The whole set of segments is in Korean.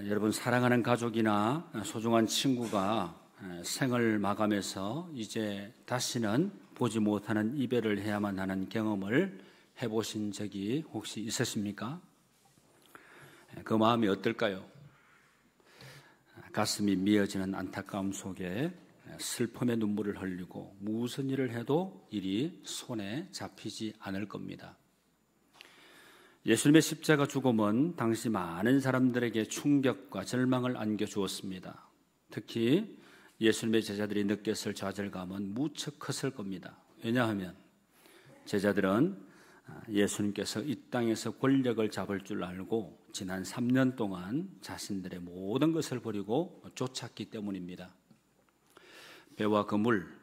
여러분 사랑하는 가족이나 소중한 친구가 생을 마감해서 이제 다시는 보지 못하는 이별을 해야만 하는 경험을 해보신 적이 혹시 있으십니까? 그 마음이 어떨까요? 가슴이 미어지는 안타까움 속에 슬픔의 눈물을 흘리고 무슨 일을 해도 일이 손에 잡히지 않을 겁니다. 예수님의 십자가 죽음은 당시 많은 사람들에게 충격과 절망을 안겨주었습니다. 특히 예수님의 제자들이 느꼈을 좌절감은 무척 컸을 겁니다. 왜냐하면 제자들은 예수님께서 이 땅에서 권력을 잡을 줄 알고 지난 3년 동안 자신들의 모든 것을 버리고 쫓았기 때문입니다. 배와 그물,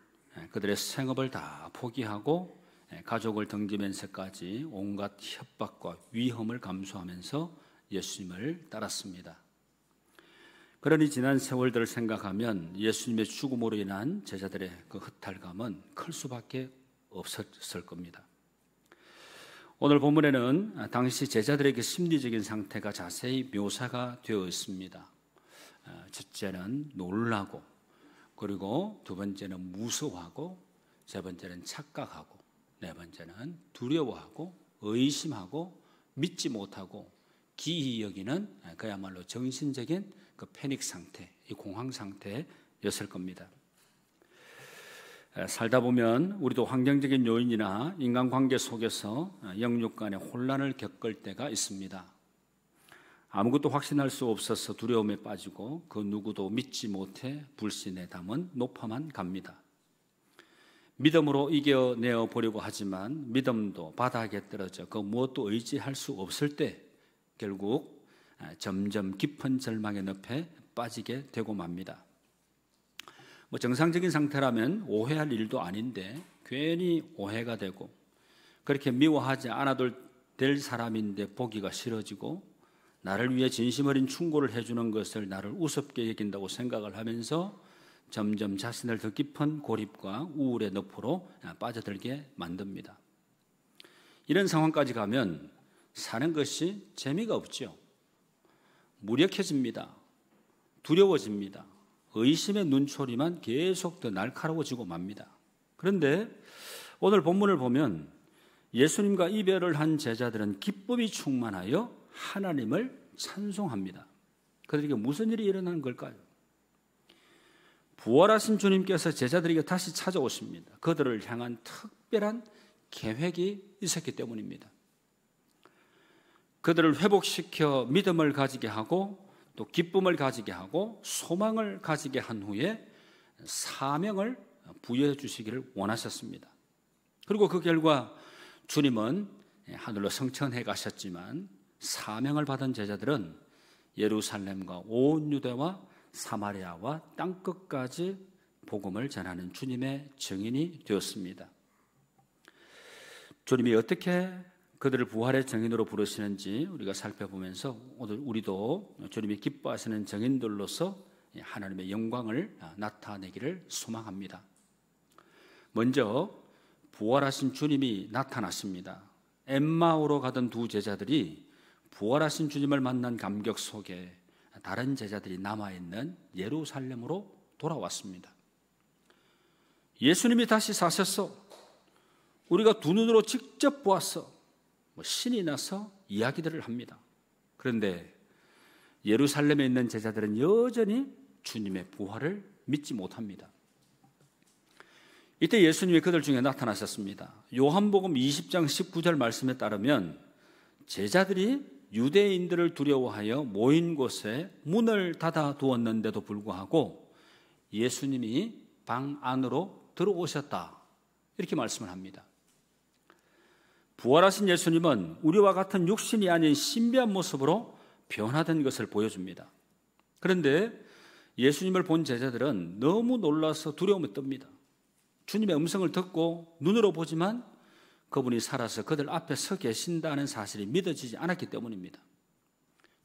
그들의 생업을 다 포기하고 가족을 등지면서까지 온갖 협박과 위험을 감수하면서 예수님을 따랐습니다. 그러니 지난 세월들을 생각하면 예수님의 죽음으로 인한 제자들의 그 허탈감은 클 수밖에 없었을 겁니다. 오늘 본문에는 당시 제자들에게 심리적인 상태가 자세히 묘사가 되어 있습니다. 첫째는 놀라고, 그리고 두 번째는 무서워하고, 세 번째는 착각하고, 네 번째는 두려워하고, 의심하고, 믿지 못하고, 기이 여기는 그야말로 정신적인 그 패닉 상태, 이 공황 상태였을 겁니다. 살다 보면 우리도 환경적인 요인이나 인간관계 속에서 영육 간의 혼란을 겪을 때가 있습니다. 아무것도 확신할 수 없어서 두려움에 빠지고 그 누구도 믿지 못해 불신에 담은 높아만 갑니다. 믿음으로 이겨내어 보려고 하지만 믿음도 바닥에 떨어져 그 무엇도 의지할 수 없을 때 결국 점점 깊은 절망의 늪에 빠지게 되고 맙니다. 정상적인 상태라면 오해할 일도 아닌데 괜히 오해가 되고 그렇게 미워하지 않아도 될 사람인데 보기가 싫어지고 나를 위해 진심 어린 충고를 해주는 것을 나를 우습게 여긴다고 생각을 하면서 점점 자신을 더 깊은 고립과 우울의 늪으로 빠져들게 만듭니다. 이런 상황까지 가면 사는 것이 재미가 없죠. 무력해집니다. 두려워집니다. 의심의 눈초리만 계속 더 날카로워지고 맙니다. 그런데 오늘 본문을 보면 예수님과 이별을 한 제자들은 기쁨이 충만하여 하나님을 찬송합니다. 그들에게 무슨 일이 일어난 걸까요? 부활하신 주님께서 제자들에게 다시 찾아오십니다. 그들을 향한 특별한 계획이 있었기 때문입니다. 그들을 회복시켜 믿음을 가지게 하고 또 기쁨을 가지게 하고 소망을 가지게 한 후에 사명을 부여해 주시기를 원하셨습니다. 그리고 그 결과 주님은 하늘로 승천해 가셨지만 사명을 받은 제자들은 예루살렘과 온 유대와 사마리아와 땅끝까지 복음을 전하는 주님의 증인이 되었습니다. 주님이 어떻게 그들을 부활의 증인으로 부르시는지 우리가 살펴보면서 오늘 우리도 주님이 기뻐하시는 증인들로서 하나님의 영광을 나타내기를 소망합니다. 먼저 부활하신 주님이 나타났습니다. 엠마오로 가던 두 제자들이 부활하신 주님을 만난 감격 속에 다른 제자들이 남아있는 예루살렘으로 돌아왔습니다. 예수님이 다시 사셨어. 우리가 두 눈으로 직접 보았어. 신이 나서 이야기들을 합니다. 그런데 예루살렘에 있는 제자들은 여전히 주님의 부활을 믿지 못합니다. 이때 예수님이 그들 중에 나타나셨습니다. 요한복음 20장 19절 말씀에 따르면 제자들이 유대인들을 두려워하여 모인 곳에 문을 닫아 두었는데도 불구하고 예수님이 방 안으로 들어오셨다. 이렇게 말씀을 합니다. 부활하신 예수님은 우리와 같은 육신이 아닌 신비한 모습으로 변화된 것을 보여줍니다. 그런데 예수님을 본 제자들은 너무 놀라서 두려움에 떱니다. 주님의 음성을 듣고 눈으로 보지만 그분이 살아서 그들 앞에 서 계신다는 사실이 믿어지지 않았기 때문입니다.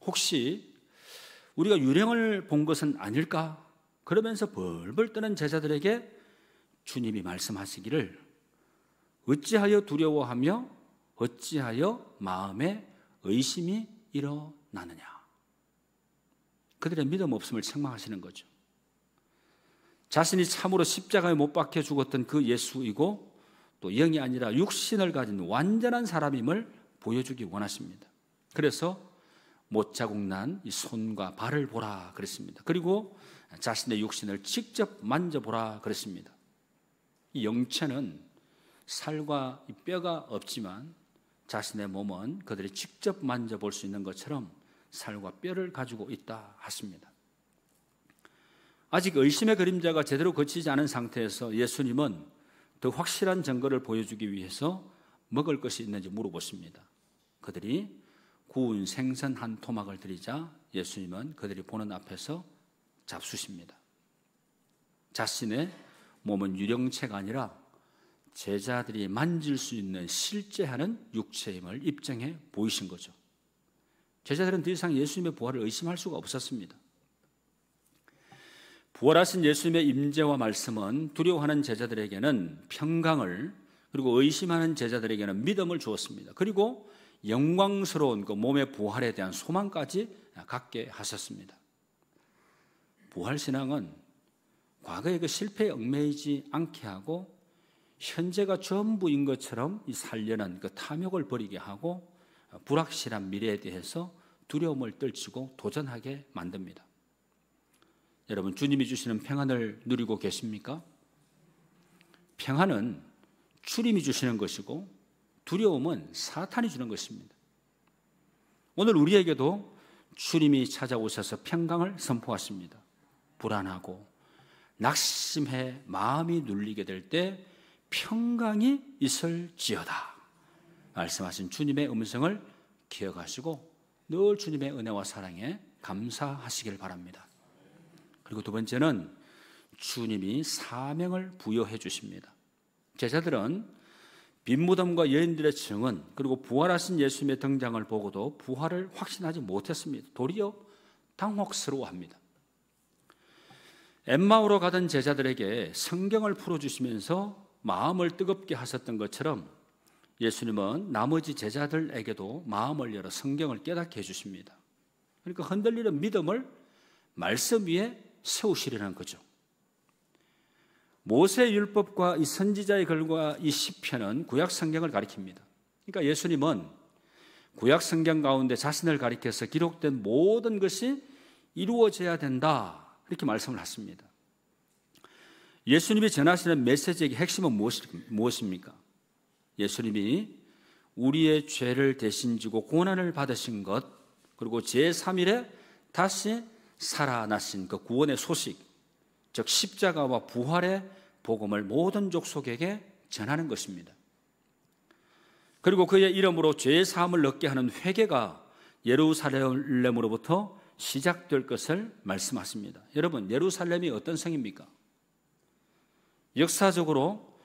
혹시 우리가 유령을 본 것은 아닐까? 그러면서 벌벌 떠는 제자들에게 주님이 말씀하시기를 어찌하여 두려워하며 어찌하여 마음에 의심이 일어나느냐. 그들의 믿음 없음을 책망하시는 거죠. 자신이 참으로 십자가에 못 박혀 죽었던 그 예수이고 또 영이 아니라 육신을 가진 완전한 사람임을 보여주기 원하십니다. 그래서 못자국 난 이 손과 발을 보라 그랬습니다. 그리고 자신의 육신을 직접 만져보라 그랬습니다. 이 영체는 살과 이 뼈가 없지만 자신의 몸은 그들이 직접 만져볼 수 있는 것처럼 살과 뼈를 가지고 있다 하십니다. 아직 의심의 그림자가 제대로 거치지 않은 상태에서 예수님은 더 확실한 증거를 보여주기 위해서 먹을 것이 있는지 물어보십니다. 그들이 구운 생선 한 토막을 드리자 예수님은 그들이 보는 앞에서 잡수십니다. 자신의 몸은 유령체가 아니라 제자들이 만질 수 있는 실제 하는 육체임을 입증해 보이신 거죠. 제자들은 더 이상 예수님의 부활을 의심할 수가 없었습니다. 부활하신 예수님의 임재와 말씀은 두려워하는 제자들에게는 평강을, 그리고 의심하는 제자들에게는 믿음을 주었습니다. 그리고 영광스러운 그 몸의 부활에 대한 소망까지 갖게 하셨습니다. 부활신앙은 과거의 그 실패에 얽매이지 않게 하고 현재가 전부인 것처럼 이 살려는 그 탐욕을 버리게 하고 불확실한 미래에 대해서 두려움을 떨치고 도전하게 만듭니다. 여러분, 주님이 주시는 평안을 누리고 계십니까? 평안은 주님이 주시는 것이고 두려움은 사탄이 주는 것입니다. 오늘 우리에게도 주님이 찾아오셔서 평강을 선포하십니다. 불안하고 낙심해 마음이 눌리게 될 때 평강이 있을지어다 말씀하신 주님의 음성을 기억하시고 늘 주님의 은혜와 사랑에 감사하시길 바랍니다. 그리고 두 번째는 주님이 사명을 부여해 주십니다. 제자들은 빈무덤과 여인들의 증언, 그리고 부활하신 예수님의 등장을 보고도 부활을 확신하지 못했습니다. 도리어 당혹스러워합니다. 엠마오로 가던 제자들에게 성경을 풀어주시면서 마음을 뜨겁게 하셨던 것처럼 예수님은 나머지 제자들에게도 마음을 열어 성경을 깨닫게 해주십니다. 그러니까 흔들리는 믿음을 말씀 위에 세우시려는 거죠. 모세의 율법과 이 선지자의 글과 이 시편은 구약 성경을 가리킵니다. 그러니까 예수님은 구약 성경 가운데 자신을 가리켜서 기록된 모든 것이 이루어져야 된다 이렇게 말씀을 하십니다. 예수님이 전하시는 메시지의 핵심은 무엇입니까? 예수님이 우리의 죄를 대신 지고 고난을 받으신 것, 그리고 제3일에 다시 살아나신 그 구원의 소식, 즉 십자가와 부활의 복음을 모든 족속에게 전하는 것입니다. 그리고 그의 이름으로 죄의 사함을 얻게 하는 회개가 예루살렘으로부터 시작될 것을 말씀하십니다. 여러분, 예루살렘이 어떤 성입니까? 역사적으로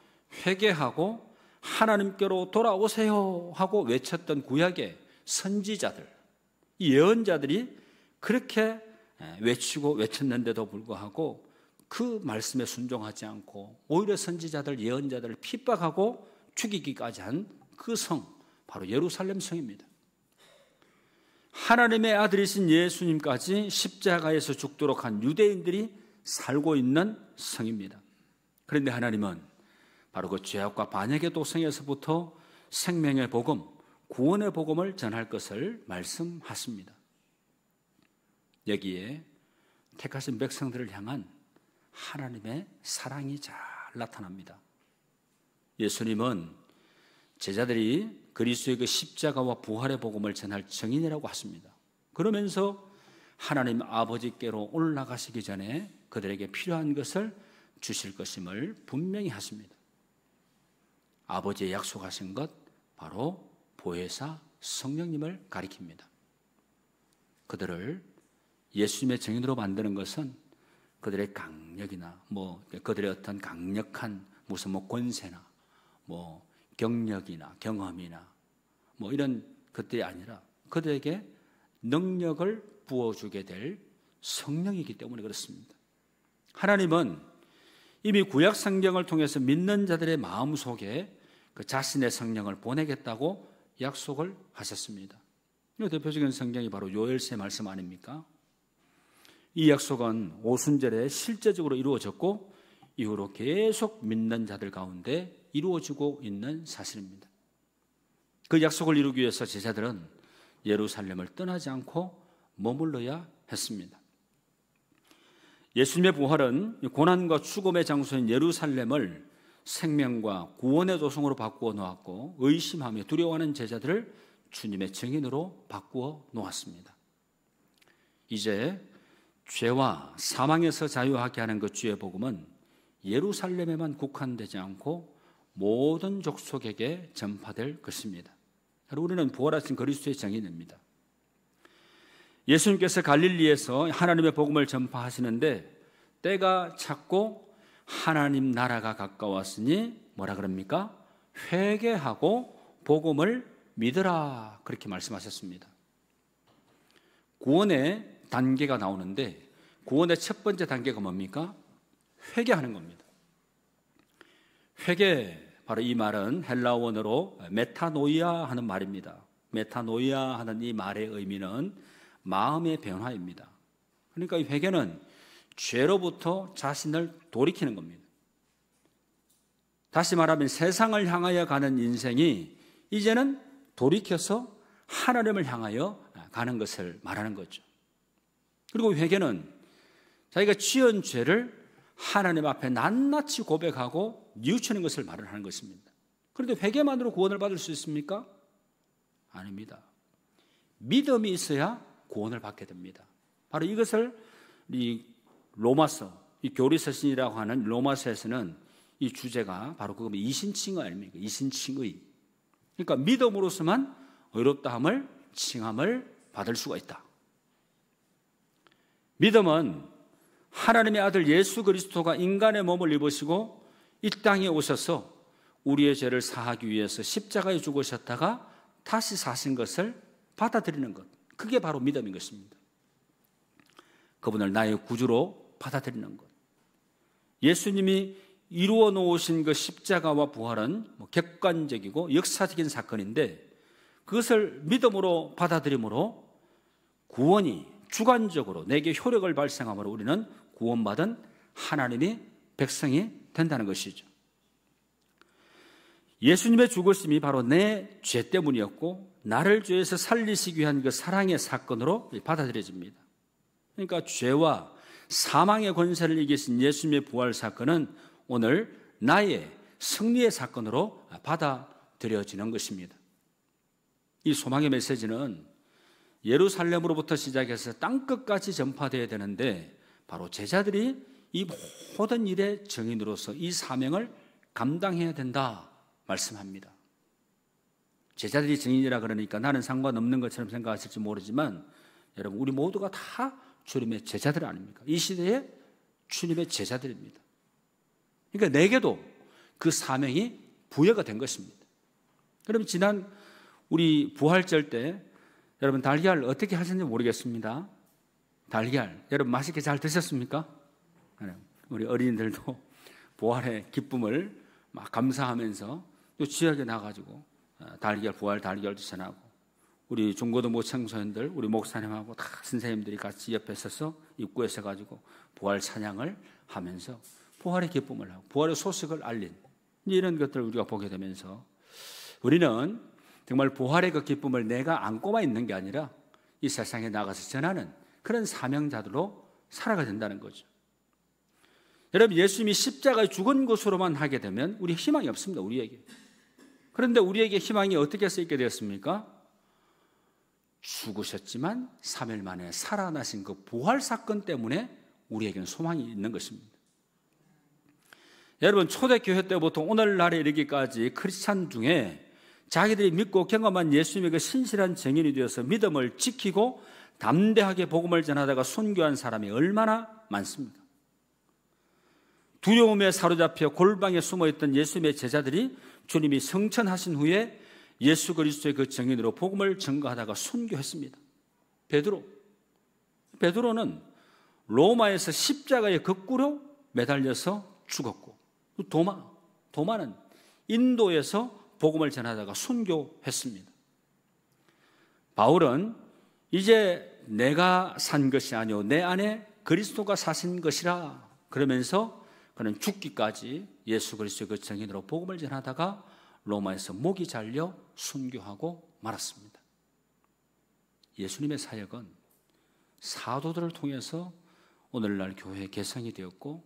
회개하고 하나님께로 돌아오세요 하고 외쳤던 구약의 선지자들, 이 예언자들이 그렇게 외쳤는데도 불구하고 그 말씀에 순종하지 않고 오히려 선지자들, 예언자들을 핍박하고 죽이기까지 한 그 성, 바로 예루살렘 성입니다. 하나님의 아들이신 예수님까지 십자가에서 죽도록 한 유대인들이 살고 있는 성입니다. 그런데 하나님은 바로 그 죄악과 반역의 도성에서부터 생명의 복음, 구원의 복음을 전할 것을 말씀하십니다. 여기에 택하신 백성들을 향한 하나님의 사랑이 잘 나타납니다. 예수님은 제자들이 그리스도의 그 십자가와 부활의 복음을 전할 증인이라고 하십니다. 그러면서 하나님 아버지께로 올라가시기 전에 그들에게 필요한 것을 주실 것임을 분명히 하십니다. 아버지의 약속하신 것, 바로 보혜사 성령님을 가리킵니다. 그들을 예수님의 증인으로 만드는 것은 그들의 강력이나 그들의 어떤 강력한 무슨 권세나 경력이나 경험이나 이런 것들이 아니라 그들에게 능력을 부어주게 될 성령이기 때문에 그렇습니다. 하나님은 이미 구약 성경을 통해서 믿는 자들의 마음속에 그 자신의 성령을 보내겠다고 약속을 하셨습니다. 이 대표적인 성경이 바로 요엘서의 말씀 아닙니까? 이 약속은 오순절에 실제적으로 이루어졌고 이후로 계속 믿는 자들 가운데 이루어지고 있는 사실입니다. 그 약속을 이루기 위해서 제자들은 예루살렘을 떠나지 않고 머물러야 했습니다. 예수님의 부활은 고난과 죽음의 장소인 예루살렘을 생명과 구원의 도성으로 바꾸어 놓았고 의심하며 두려워하는 제자들을 주님의 증인으로 바꾸어 놓았습니다. 이제 죄와 사망에서 자유하게 하는 그 주의 복음은 예루살렘에만 국한되지 않고 모든 족속에게 전파될 것입니다. 우리는 부활하신 그리스도의 증인입니다. 예수님께서 갈릴리에서 하나님의 복음을 전파하시는데 때가 찼고 하나님 나라가 가까웠으니 뭐라 그럽니까? 회개하고 복음을 믿으라, 그렇게 말씀하셨습니다. 구원의 단계가 나오는데 구원의 첫 번째 단계가 뭡니까? 회개하는 겁니다. 회개, 바로 이 말은 헬라 원어로 메타노이아 하는 말입니다. 메타노이아 하는 이 말의 의미는 마음의 변화입니다. 그러니까 이 회개는 죄로부터 자신을 돌이키는 겁니다. 다시 말하면 세상을 향하여 가는 인생이 이제는 돌이켜서 하나님을 향하여 가는 것을 말하는 거죠. 그리고 회개는 자기가 지은 죄를 하나님 앞에 낱낱이 고백하고 뉘우치는 것을 말하는 것입니다. 그런데 회개만으로 구원을 받을 수 있습니까? 아닙니다. 믿음이 있어야 구원을 받게 됩니다. 바로 이것을 이 로마서, 이 교리서신이라고 하는 로마서에서는 이 주제가 바로 그겁니다. 이신칭의 아닙니까? 이신칭의. 그러니까 믿음으로서만 의롭다함을, 칭함을 받을 수가 있다. 믿음은 하나님의 아들 예수 그리스도가 인간의 몸을 입으시고 이 땅에 오셔서 우리의 죄를 사하기 위해서 십자가에 죽으셨다가 다시 사신 것을 받아들이는 것, 그게 바로 믿음인 것입니다. 그분을 나의 구주로 받아들이는 것. 예수님이 이루어 놓으신 그 십자가와 부활은 객관적이고 역사적인 사건인데 그것을 믿음으로 받아들임으로 구원이 주관적으로 내게 효력을 발생함으로 우리는 구원받은 하나님의 백성이 된다는 것이죠. 예수님의 죽으심이 바로 내 죄 때문이었고 나를 죄에서 살리시기 위한 그 사랑의 사건으로 받아들여집니다. 그러니까 죄와 사망의 권세를 이기신 예수님의 부활 사건은 오늘 나의 승리의 사건으로 받아들여지는 것입니다. 이 소망의 메시지는 예루살렘으로부터 시작해서 땅끝까지 전파되어야 되는데 바로 제자들이 이 모든 일의 증인으로서 이 사명을 감당해야 된다 말씀합니다. 제자들이 증인이라 그러니까 나는 상관없는 것처럼 생각하실지 모르지만 여러분, 우리 모두가 다 주님의 제자들 아닙니까? 이 시대의 주님의 제자들입니다. 그러니까 내게도 그 사명이 부여가 된 것입니다. 그럼 지난 우리 부활절 때 여러분 달걀 어떻게 하셨는지 모르겠습니다. 달걀 여러분 맛있게 잘 드셨습니까? 우리 어린이들도 부활의 기쁨을 막 감사하면서 또 지역에 나가지고 달걀, 부활 달걀도 전하고 우리 중고등부 청소년들, 우리 목사님하고 다 선생님들이 같이 옆에 서서 입구에 서가지고 부활 찬양을 하면서 부활의 기쁨을 하고 부활의 소식을 알린 이런 것들을 우리가 보게 되면서 우리는 정말 부활의 그 기쁨을 내가 안고만 있는 게 아니라 이 세상에 나가서 전하는 그런 사명자들로 살아가야 된다는 거죠. 여러분, 예수님이 십자가에 죽은 것으로만 하게 되면 우리 희망이 없습니다, 우리에게. 그런데 우리에게 희망이 어떻게 해서 있게 되었습니까? 죽으셨지만 3일 만에 살아나신 그 부활 사건 때문에 우리에게는 소망이 있는 것입니다. 여러분, 초대교회 때부터 오늘날에 이르기까지 크리스찬 중에 자기들이 믿고 경험한 예수님의 그 신실한 증인이 되어서 믿음을 지키고 담대하게 복음을 전하다가 순교한 사람이 얼마나 많습니까? 두려움에 사로잡혀 골방에 숨어있던 예수님의 제자들이 주님이 성천하신 후에 예수 그리스도의 그 증인으로 복음을 전가하다가 순교했습니다. 베드로는 로마에서 십자가에 거꾸로 매달려서 죽었고, 도마는 인도에서 복음을 전하다가 순교했습니다. 바울은 이제 내가 산 것이 아니오 내 안에 그리스도가 사신 것이라 그러면서 그는 죽기까지 예수 그리스도의 그 증인으로 복음을 전하다가 로마에서 목이 잘려 순교하고 말았습니다. 예수님의 사역은 사도들을 통해서 오늘날 교회 개성이 되었고,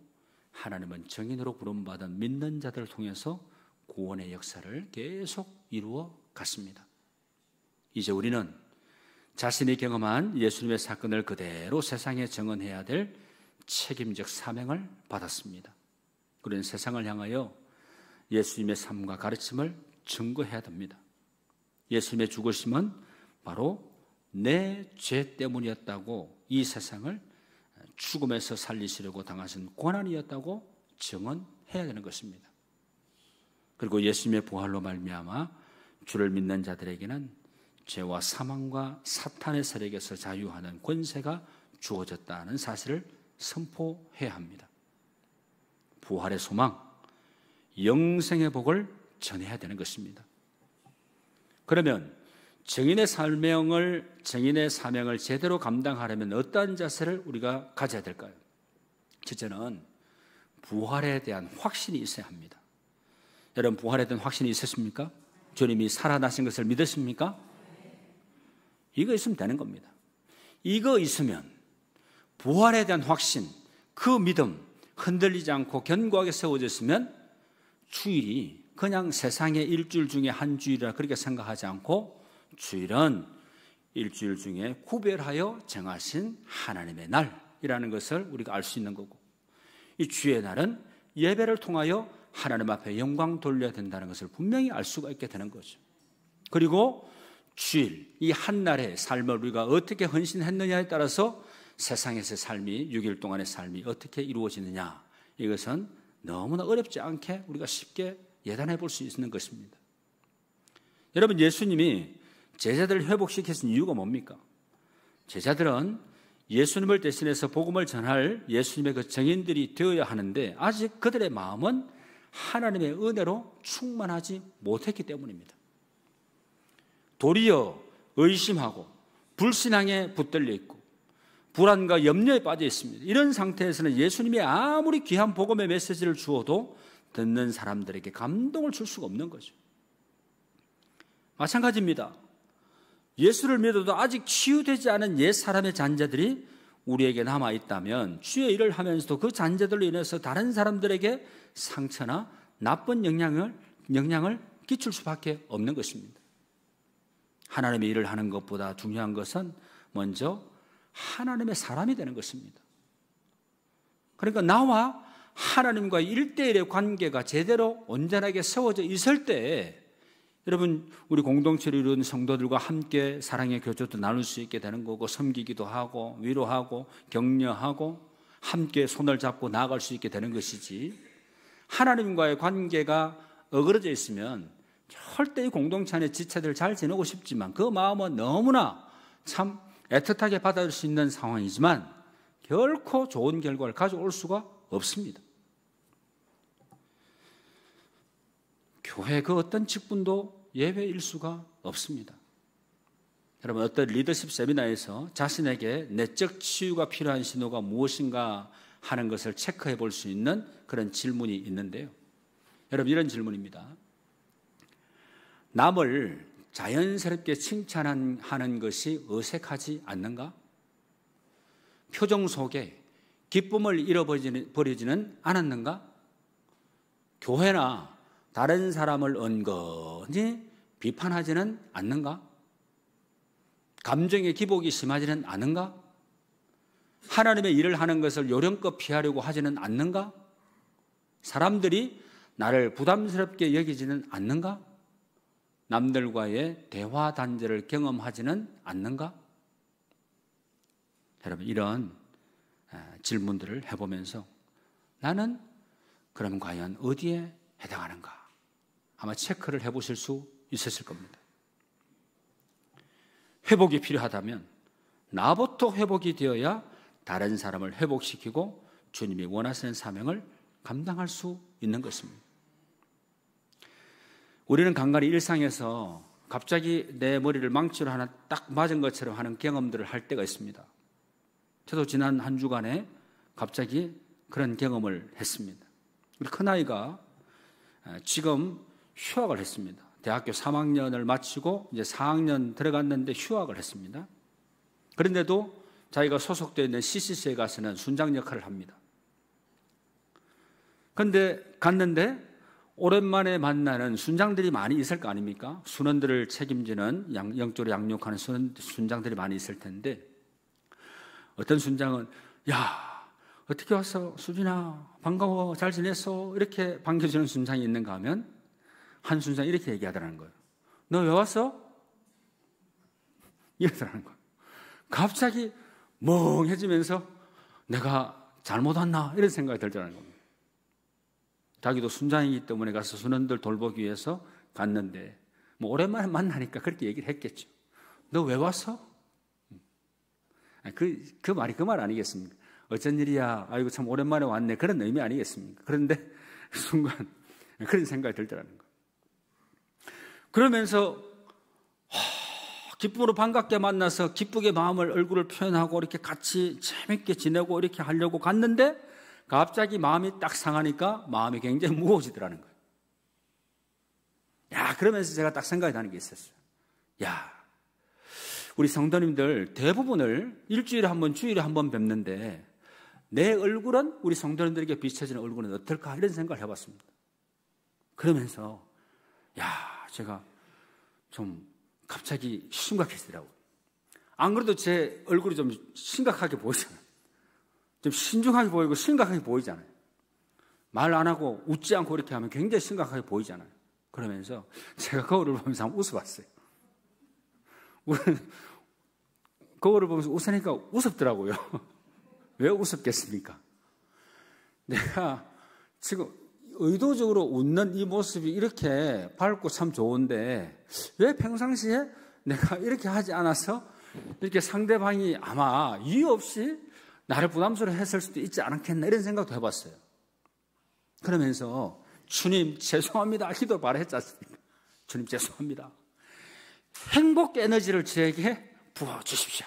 하나님은 증인으로 부름받은 믿는 자들을 통해서 구원의 역사를 계속 이루어 갔습니다. 이제 우리는 자신이 경험한 예수님의 사건을 그대로 세상에 증언해야 될 책임적 사명을 받았습니다. 우리는 세상을 향하여 예수님의 삶과 가르침을 증거해야 됩니다. 예수님의 죽으심은 바로 내 죄 때문이었다고, 이 세상을 죽음에서 살리시려고 당하신 고난이었다고 증언해야 되는 것입니다. 그리고 예수님의 부활로 말미암아 주를 믿는 자들에게는 죄와 사망과 사탄의 세력에서 자유하는 권세가 주어졌다는 사실을 선포해야 합니다. 부활의 소망, 영생의 복을 전해야 되는 것입니다. 그러면 증인의 사명을 제대로 감당하려면 어떠한 자세를 우리가 가져야 될까요? 첫째는 부활에 대한 확신이 있어야 합니다. 여러분, 부활에 대한 확신이 있으십니까? 주님이 살아나신 것을 믿으십니까? 이거 있으면 되는 겁니다. 이거 있으면 부활에 대한 확신, 그 믿음 흔들리지 않고 견고하게 세워졌으면 주일이 그냥 세상의 일주일 중에 한 주일이라 그렇게 생각하지 않고, 주일은 일주일 중에 구별하여 정하신 하나님의 날이라는 것을 우리가 알 수 있는 거고, 이 주의 날은 예배를 통하여 하나님 앞에 영광 돌려야 된다는 것을 분명히 알 수가 있게 되는 거죠. 그리고 주일, 이 한 날의 삶을 우리가 어떻게 헌신했느냐에 따라서 세상에서의 삶이, 6일 동안의 삶이 어떻게 이루어지느냐, 이것은 너무나 어렵지 않게 우리가 쉽게 예단해 볼 수 있는 것입니다. 여러분, 예수님이 제자들을 회복시키신 이유가 뭡니까? 제자들은 예수님을 대신해서 복음을 전할 예수님의 그 증인들이 되어야 하는데, 아직 그들의 마음은 하나님의 은혜로 충만하지 못했기 때문입니다. 도리어 의심하고 불신앙에 붙들려 있고 불안과 염려에 빠져 있습니다. 이런 상태에서는 예수님이 아무리 귀한 복음의 메시지를 주어도 듣는 사람들에게 감동을 줄 수가 없는 거죠. 마찬가지입니다. 예수를 믿어도 아직 치유되지 않은 옛 사람의 잔재들이 우리에게 남아있다면 주의 일을 하면서도 그 잔재들로 인해서 다른 사람들에게 상처나 나쁜 영향을 끼칠 수밖에 없는 것입니다. 하나님의 일을 하는 것보다 중요한 것은 먼저 하나님의 사람이 되는 것입니다. 그러니까 나와 하나님과의 1대1의 관계가 제대로 온전하게 세워져 있을 때, 여러분, 우리 공동체를 이루는 성도들과 함께 사랑의 교제도 나눌 수 있게 되는 거고, 섬기기도 하고 위로하고 격려하고 함께 손을 잡고 나아갈 수 있게 되는 것이지, 하나님과의 관계가 어그러져 있으면 절대 이 공동체 안에 지체들 잘 지내고 싶지만 그 마음은 너무나 참 애틋하게 받아들일 수 있는 상황이지만 결코 좋은 결과를 가져올 수가 없습니다. 교회 그 어떤 직분도 예외일 수가 없습니다. 여러분, 어떤 리더십 세미나에서 자신에게 내적 치유가 필요한 신호가 무엇인가 하는 것을 체크해 볼 수 있는 그런 질문이 있는데요. 여러분, 이런 질문입니다. 남을 자연스럽게 칭찬하는 것이 어색하지 않는가? 표정 속에 기쁨을 잃어버리지는 않았는가? 교회나 다른 사람을 은근히 비판하지는 않는가? 감정의 기복이 심하지는 않은가? 하나님의 일을 하는 것을 요령껏 피하려고 하지는 않는가? 사람들이 나를 부담스럽게 여기지는 않는가? 남들과의 대화 단절을 경험하지는 않는가? 여러분, 이런 질문들을 해보면서 나는 그럼 과연 어디에 해당하는가? 아마 체크를 해보실 수 있으실 겁니다. 회복이 필요하다면 나부터 회복이 되어야 다른 사람을 회복시키고 주님이 원하시는 사명을 감당할 수 있는 것입니다. 우리는 간간히 일상에서 갑자기 내 머리를 망치로 하나 딱 맞은 것처럼 하는 경험들을 할 때가 있습니다. 저도 지난 한 주간에 갑자기 그런 경험을 했습니다. 우리 큰아이가 지금 휴학을 했습니다. 대학교 3학년을 마치고 이제 4학년 들어갔는데 휴학을 했습니다. 그런데도 자기가 소속되어 있는 CCC에 가서는 순장 역할을 합니다. 그런데 갔는데 오랜만에 만나는 순장들이 많이 있을 거 아닙니까? 순원들을 책임지는 영적으로 양육하는 순장들이 많이 있을 텐데 어떤 순장은 야 어떻게 왔어? 수진아 반가워 잘 지냈어? 이렇게 반겨주는 순장이 있는가 하면 한 순장이 이렇게 얘기하더라는 거예요. 너 왜 왔어? 이러더라는 거예요. 갑자기 멍해지면서 내가 잘못 왔나? 이런 생각이 들더라는 겁니다. 자기도 순장이기 때문에 가서 순원들 돌보기 위해서 갔는데 뭐 오랜만에 만나니까 그렇게 얘기를 했겠죠. 너 왜 왔어? 그 말이 그 말 아니겠습니까? 어쩐 일이야? 아이고 참 오랜만에 왔네. 그런 의미 아니겠습니까? 그런데 순간 그런 생각이 들더라는 거예요. 그러면서 기쁨으로 반갑게 만나서 기쁘게 마음을 얼굴을 표현하고 이렇게 같이 재밌게 지내고 이렇게 하려고 갔는데 갑자기 마음이 딱 상하니까 마음이 굉장히 무거워지더라는 거예요. 야, 그러면서 제가 딱 생각이 나는 게 있었어요. 야, 우리 성도님들 대부분을 일주일에 한 번, 주일에 한 번 뵙는데 내 얼굴은 우리 성도님들에게 비춰지는 얼굴은 어떨까? 이런 생각을 해봤습니다. 그러면서 야, 제가 좀 갑자기 심각해지더라고요. 안 그래도 제 얼굴이 좀 심각하게 보이잖아요. 좀 신중하게 보이고 심각하게 보이잖아요. 말 안 하고 웃지 않고 이렇게 하면 굉장히 심각하게 보이잖아요. 그러면서 제가 거울을 보면서 한번 웃어봤어요. 거울을 보면서 웃으니까 우습더라고요. 왜 우습겠습니까? 내가 지금 의도적으로 웃는 이 모습이 이렇게 밝고 참 좋은데 왜 평상시에 내가 이렇게 하지 않아서 이렇게 상대방이 아마 이유 없이 나를 부담스러워 했을 수도 있지 않았겠나 이런 생각도 해봤어요. 그러면서 주님 죄송합니다 기도를 바랬지 않습니까? 주님 죄송합니다. 행복 에너지를 저에게 부어주십시오.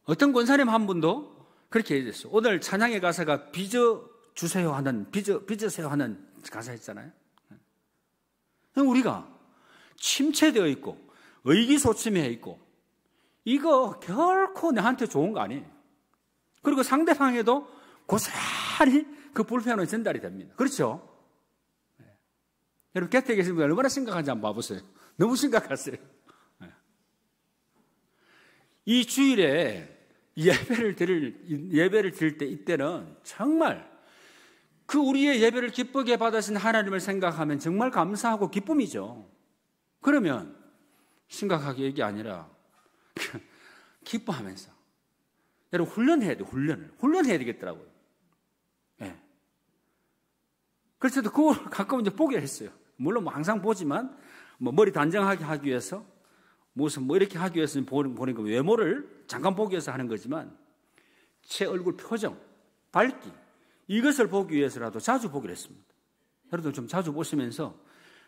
어떤 권사님 한 분도 그렇게 얘기했어요. 오늘 찬양의 가사가 빚어주세요 하는 빚으세요 하는 가사였잖아요. 우리가 침체되어 있고 의기소침해 있고 이거 결코 내한테 좋은 거 아니에요. 그리고 상대방에도 고스란히 그 불편은 전달이 됩니다. 그렇죠? 네. 여러분 곁에 계신 분 얼마나 심각한지 한번 봐보세요. 너무 심각하세요. 네. 이 주일에 예배를 드릴 때 이때는 정말 그 우리의 예배를 기쁘게 받으신 하나님을 생각하면 정말 감사하고 기쁨이죠. 그러면 심각하게 얘기 아니라 기뻐하면서 여러분 훈련해야 돼요. 훈련해야 되겠더라고요. 네. 그래서 저도 그걸 가끔 이제 보게 했어요. 물론 뭐 항상 보지만 뭐 머리 단정하게 하기 위해서 무슨 뭐 이렇게 하기 위해서 보니까 외모를 잠깐 보기 위해서 하는 거지만 제 얼굴 표정, 밝기 이것을 보기 위해서라도 자주 보기로 했습니다. 여러분들 좀 자주 보시면서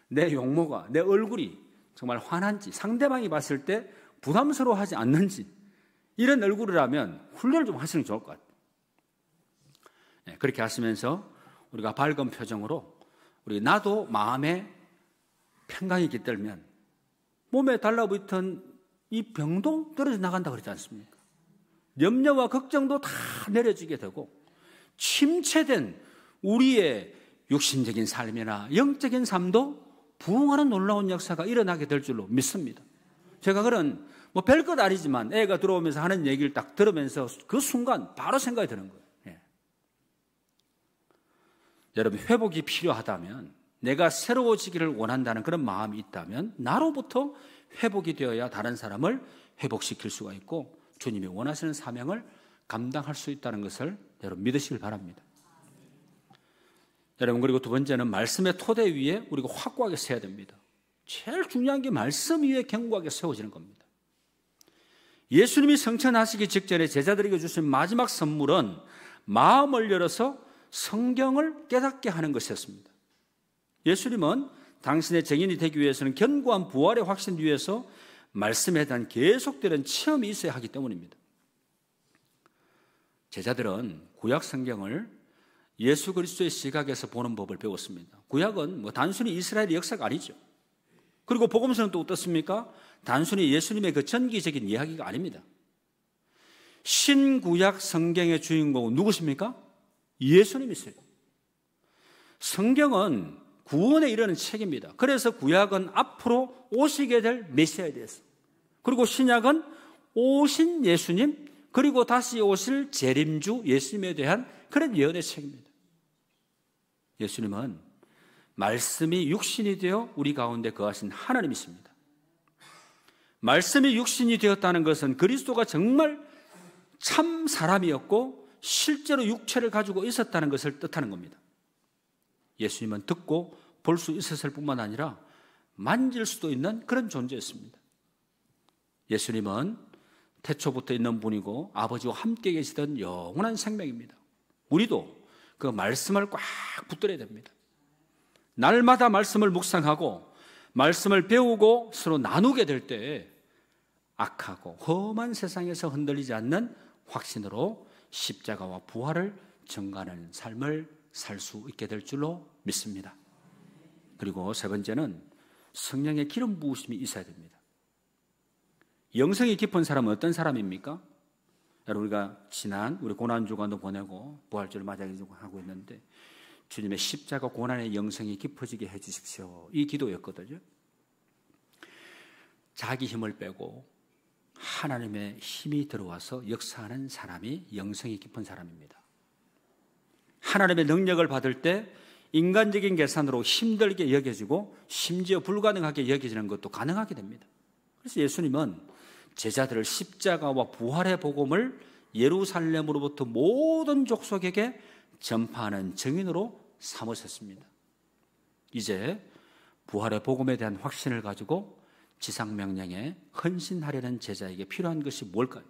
내 용모가 내 얼굴이 정말 환한지 상대방이 봤을 때 부담스러워하지 않는지 이런 얼굴이라면 훈련을 좀 하시는 게 좋을 것 같아요. 네, 그렇게 하시면서 우리가 밝은 표정으로 우리 나도 마음에 평강이 깃들면 몸에 달라붙은 이 병도 떨어져 나간다고 그러지 않습니까? 염려와 걱정도 다 내려지게 되고 침체된 우리의 육신적인 삶이나 영적인 삶도 부흥하는 놀라운 역사가 일어나게 될 줄로 믿습니다. 제가 그런 뭐 별것 아니지만 애가 들어오면서 하는 얘기를 딱 들으면서 그 순간 바로 생각이 드는 거예요. 예. 여러분 회복이 필요하다면 내가 새로워지기를 원한다는 그런 마음이 있다면 나로부터 회복이 되어야 다른 사람을 회복시킬 수가 있고 주님이 원하시는 사명을 감당할 수 있다는 것을 여러분 믿으시길 바랍니다. 여러분 그리고 두 번째는 말씀의 토대 위에 우리가 확고하게 서야 됩니다. 제일 중요한 게 말씀 위에 견고하게 세워지는 겁니다. 예수님이 성천하시기 직전에 제자들에게 주신 마지막 선물은 마음을 열어서 성경을 깨닫게 하는 것이었습니다. 예수님은 당신의 증인이 되기 위해서는 견고한 부활의 확신 위에서 말씀에 대한 계속되는 체험이 있어야 하기 때문입니다. 제자들은 구약 성경을 예수 그리스도의 시각에서 보는 법을 배웠습니다. 구약은 단순히 이스라엘의 역사가 아니죠. 그리고 복음서는 또 어떻습니까? 단순히 예수님의 그 전기적인 이야기가 아닙니다. 신구약 성경의 주인공은 누구십니까? 예수님이세요. 성경은 구원에 이르는 책입니다. 그래서 구약은 앞으로 오시게 될 메시아에 대해서, 그리고 신약은 오신 예수님, 그리고 다시 오실 재림주 예수님에 대한 그런 예언의 책입니다. 예수님은 말씀이 육신이 되어 우리 가운데 거하신 하나님이십니다. 말씀이 육신이 되었다는 것은 그리스도가 정말 참 사람이었고 실제로 육체를 가지고 있었다는 것을 뜻하는 겁니다. 예수님은 듣고 볼 수 있었을 뿐만 아니라 만질 수도 있는 그런 존재였습니다. 예수님은 태초부터 있는 분이고 아버지와 함께 계시던 영원한 생명입니다. 우리도 그 말씀을 꽉 붙들어야 됩니다. 날마다 말씀을 묵상하고 말씀을 배우고 서로 나누게 될 때 악하고 험한 세상에서 흔들리지 않는 확신으로 십자가와 부활을 증거하는 삶을 살 수 있게 될 줄로 믿습니다. 그리고 세 번째는 성령의 기름 부으심이 있어야 됩니다. 영성이 깊은 사람은 어떤 사람입니까? 여러분, 우리가 지난 우리 고난주간도 보내고 부활절을 맞이하고 있는데 주님의 십자가 고난의 영성이 깊어지게 해주십시오, 이 기도였거든요. 자기 힘을 빼고 하나님의 힘이 들어와서 역사하는 사람이 영성이 깊은 사람입니다. 하나님의 능력을 받을 때 인간적인 계산으로 힘들게 여겨지고 심지어 불가능하게 여겨지는 것도 가능하게 됩니다. 그래서 예수님은 제자들을 십자가와 부활의 복음을 예루살렘으로부터 모든 족속에게 전파하는 증인으로 삼으셨습니다. 이제 부활의 복음에 대한 확신을 가지고 지상명령에 헌신하려는 제자에게 필요한 것이 뭘까요?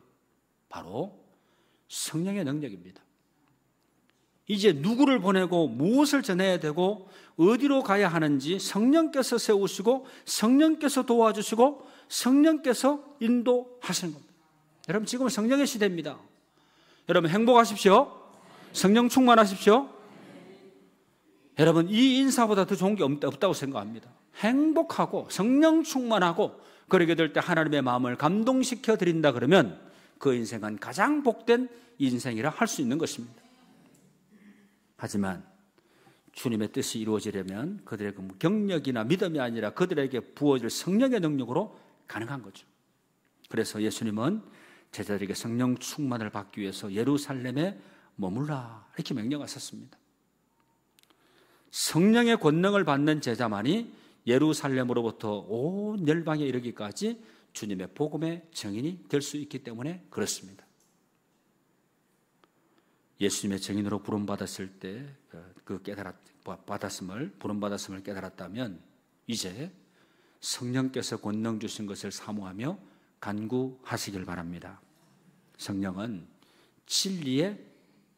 바로 성령의 능력입니다. 이제 누구를 보내고 무엇을 전해야 되고 어디로 가야 하는지 성령께서 세우시고 성령께서 도와주시고 성령께서 인도하시는 겁니다. 여러분, 지금은 성령의 시대입니다. 여러분, 행복하십시오. 성령 충만하십시오. 여러분, 이 인사보다 더 좋은 게 없다고 생각합니다. 행복하고 성령 충만하고 그러게 될 때 하나님의 마음을 감동시켜 드린다 그러면 그 인생은 가장 복된 인생이라 할 수 있는 것입니다. 하지만 주님의 뜻이 이루어지려면 그들의 경력이나 믿음이 아니라 그들에게 부어질 성령의 능력으로 가능한 거죠. 그래서 예수님은 제자들에게 성령 충만을 받기 위해서 예루살렘에 머물라 이렇게 명령하셨습니다. 성령의 권능을 받는 제자만이 예루살렘으로부터 온 열방에 이르기까지 주님의 복음의 증인이 될 수 있기 때문에 그렇습니다. 예수님의 증인으로 부름받았을 때 그 부름받았음을 깨달았다면 이제 성령께서 권능 주신 것을 사모하며 간구하시길 바랍니다. 성령은 진리의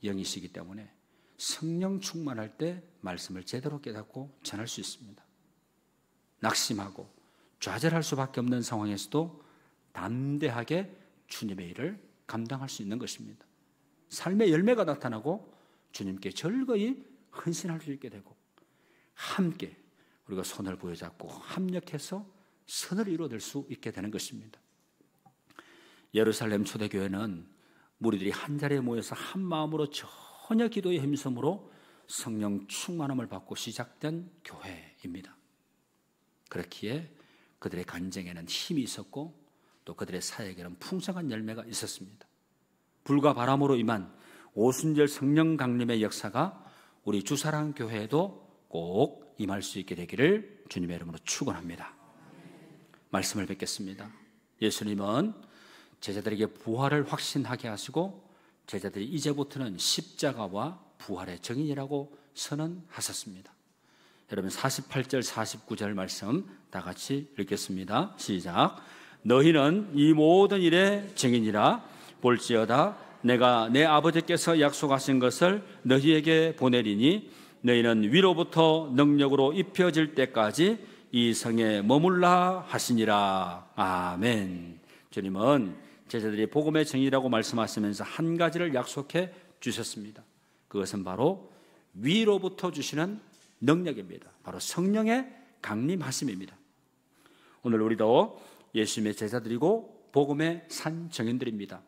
영이시기 때문에 성령 충만할 때 말씀을 제대로 깨닫고 전할 수 있습니다. 낙심하고 좌절할 수밖에 없는 상황에서도 담대하게 주님의 일을 감당할 수 있는 것입니다. 삶의 열매가 나타나고 주님께 절거히 헌신할 수 있게 되고 함께 우리가 손을 부여잡고 합력해서 선을 이루어낼 수 있게 되는 것입니다. 예루살렘 초대교회는 무리들이 한자리에 모여서 한 마음으로 전혀 기도의 힘섬으로 성령 충만함을 받고 시작된 교회입니다. 그렇기에 그들의 간증에는 힘이 있었고 또 그들의 사역에는 풍성한 열매가 있었습니다. 불과 바람으로 임한 오순절 성령 강림의 역사가 우리 주사랑교회에도 꼭 임할 수 있게 되기를 주님의 이름으로 축원합니다. 말씀을 뵙겠습니다. 예수님은 제자들에게 부활을 확신하게 하시고 제자들이 이제부터는 십자가와 부활의 증인이라고 선언하셨습니다. 여러분, 48절 49절 말씀 다 같이 읽겠습니다. 시작. 너희는 이 모든 일의 증인이라. 볼지어다 내가 내 아버지께서 약속하신 것을 너희에게 보내리니 너희는 위로부터 능력으로 입혀질 때까지 이 성에 머물라 하시니라. 아멘. 주님은 제자들이 복음의 정의라고 말씀하시면서 한 가지를 약속해 주셨습니다. 그것은 바로 위로부터 주시는 능력입니다. 바로 성령의 강림하심입니다. 오늘 우리도 예수님의 제자들이고 복음의 산 증인들입니다.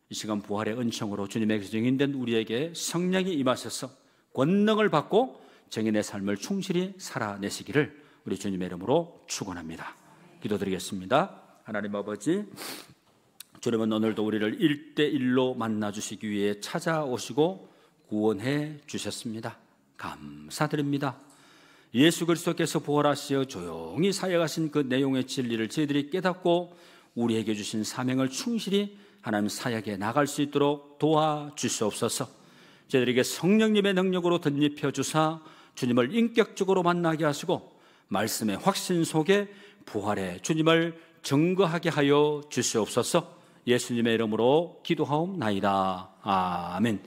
이 시간 부활의 은총으로 주님의 증인된 우리에게 성령이 임하셔서 권능을 받고 증인의 삶을 충실히 살아내시기를 우리 주님의 이름으로 축원합니다. 기도드리겠습니다. 하나님 아버지, 주님은 오늘도 우리를 1대1로 만나주시기 위해 찾아오시고 구원해 주셨습니다. 감사드립니다. 예수 그리스도께서 부활하시어 조용히 사역하신 그 내용의 진리를 저희들이 깨닫고 우리에게 주신 사명을 충실히 하나님 사역에 나갈 수 있도록 도와주시옵소서. 저희들에게 성령님의 능력으로 덧입혀 주사 주님을 인격적으로 만나게 하시고 말씀의 확신 속에 부활의 주님을 증거하게 하여 주시옵소서. 예수님의 이름으로 기도하옵나이다. 아멘.